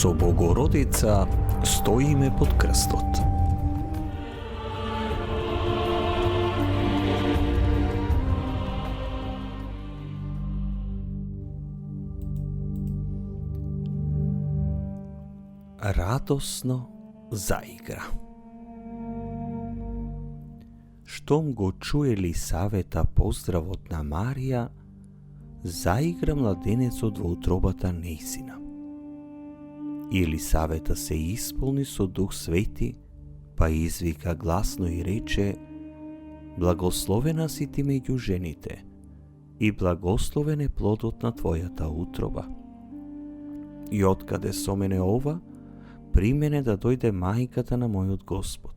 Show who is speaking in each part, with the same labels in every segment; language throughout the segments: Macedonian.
Speaker 1: Со Богородица стоиме под крстот. Радосно заигра. Штом го чуе Елисавета поздравот на Марија, заигра младенецот во утробата нејзина. И Елисавета се исполни со Дух Свети, па извика гласно и рече: Благословена си ти меѓу жените, и благословен е плодот на твојата утроба. И откаде со мене ова, при мене да дојде мајката на мојот Господ,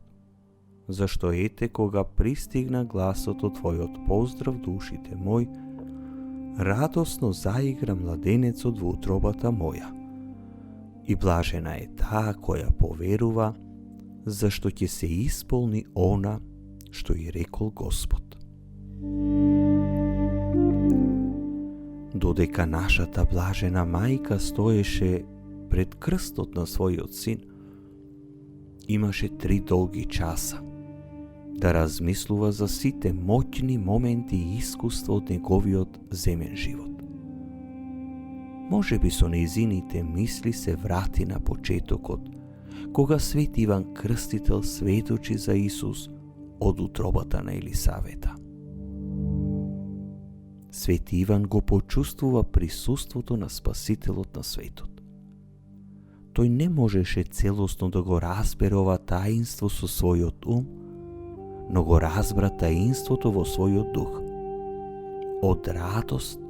Speaker 1: зашто ете кога пристигна гласот од твојот поздрав душите мој, радосно заигра младенецот во утробата моја. И блажена е таа која поверува, зашто ќе се исполни она што и рекол Господ. Додека нашата блажена мајка стоеше пред крстот на својот син, имаше 3 долги часа да размислува за сите моќни моменти и искуства од неговиот земен живот. Може би со нејзините мисли се врати на почетокот, кога Свети Иван Крстител сведочи за Исус од утробата на Елисавета. Свети Иван го почувствува присуството на Спасителот на светот. Тој не можеше целосно да го разбере ова таинство со својот ум, но го разбра таинството во својот дух. Од радост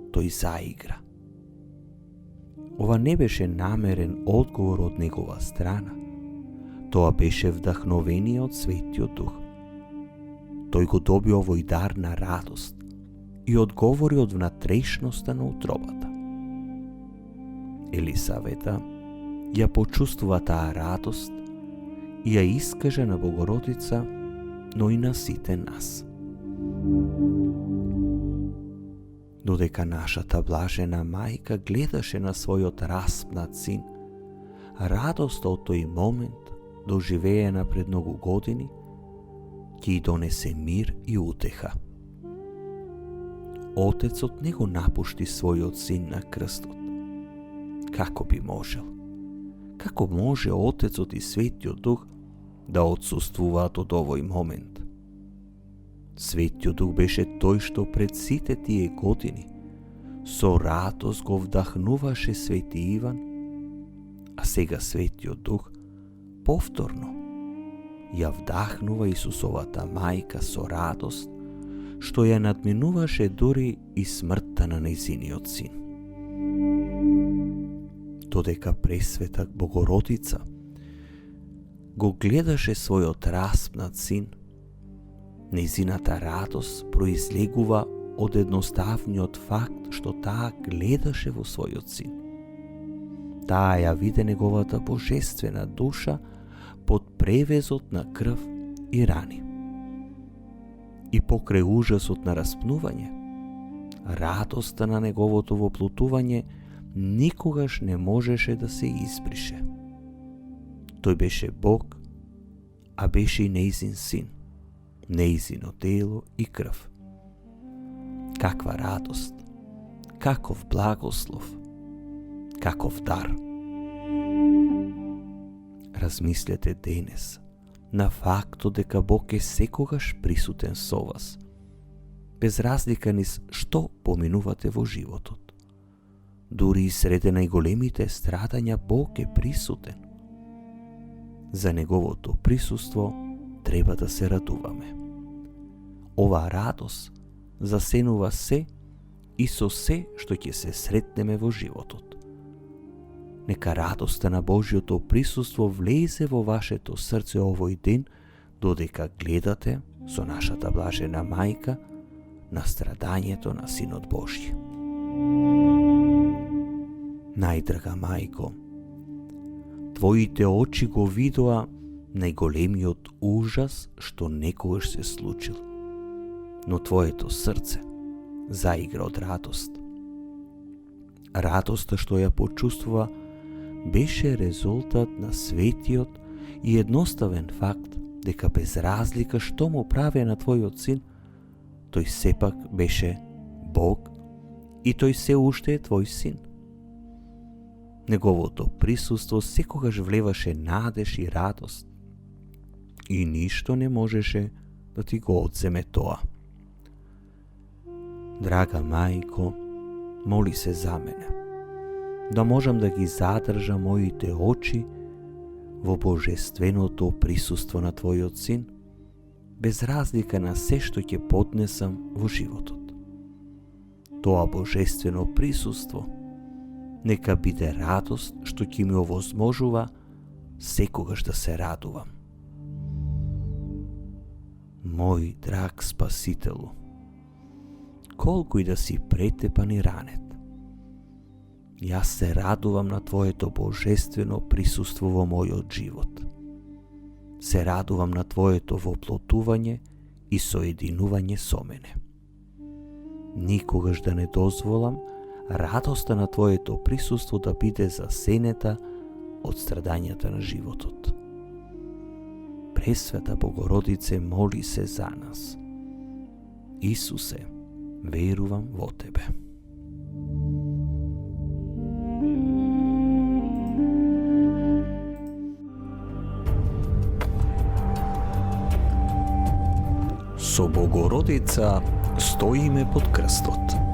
Speaker 1: тој заигра. Ова не беше намерен одговор од негова страна, тоа беше вдахновение од Светиот Дух. Тој го доби овој дар на радост и одговори од внатрешноста на утробата. Елисавета ја почувствува таа радост и ја искажа на Богородица, но и на сите нас. Додека нашата блажена мајка гледаше на својот распнат син, радоста од тој момент, доживеена пред многу години, ќе и донесе мир и утеха. Отецот не го напушти својот син на крстот. Како би можел? Како може Отецот и Светиот Дух да отсуствуваат од овој момент? Светиот Дух беше тој што пред сите тие години со радост го вдахнуваше Свети Иван, а сега Светиот Дух повторно ја вдахнува Исусовата мајка со радост, што ја надминуваше дури и смртта на нејзиниот син. Додека Пресвета Богородица го гледаше својот распнат син, нејзината радост произлегува од едноставниот факт што таа гледаше во својот син. Таа ја виде неговата божествена душа под превезот на крв и рани. И покрај ужасот на распнување, радоста на неговото воплутување никогаш не можеше да се избрише. Тој беше Бог, а беше и нејзин син, нејзино тело и крв. Каква радост, каков благослов, каков дар. Размислете денес на фактот дека Бог е секогаш присутен со вас, без разлика низ што поминувате во животот. Дури и среде најголемите страдања Бог е присутен. За неговото присуство треба да се радуваме. Ова радост засенува се и со се што ќе се сретнеме во животот. Нека радоста на Божјото присуство влезе во вашето срце овој ден, додека гледате со нашата блажена мајка на страдањето на Синот Божји. Најдрага мајко, твоите очи го видоа најголемиот ужас што некогаш се случил, но твоето срце заигра од радост. Радоста што ја почувствува беше резултат на светиот и едноставен факт дека без разлика што му праве на твојот син, тој сепак беше Бог и тој се уште е твој син. Неговото присуство секогаш влеваше надеж и радост и ништо не можеше да ти го одземе тоа. Драга мајко, моли се за мене, да можам да ги задржам моите очи во божественото присуство на твојот син, без разлика на се што ќе поднесам во животот. Тоа божествено присуство нека биде радост што ќе ми овозможува секогаш да се радувам. Мој драг Спасителу, колку и да си претепан и ранет, јас се радувам на Твоето божествено присуство во мојот живот. Се радувам на Твоето воплотување и соединување со мене. Никогаш да не дозволам радоста на Твоето присуство да биде засенета од страдањата на животот. Пресвета Богородице, моли се за нас. Исусе, верувам во Тебе. Со Богородица стоиме под крстот.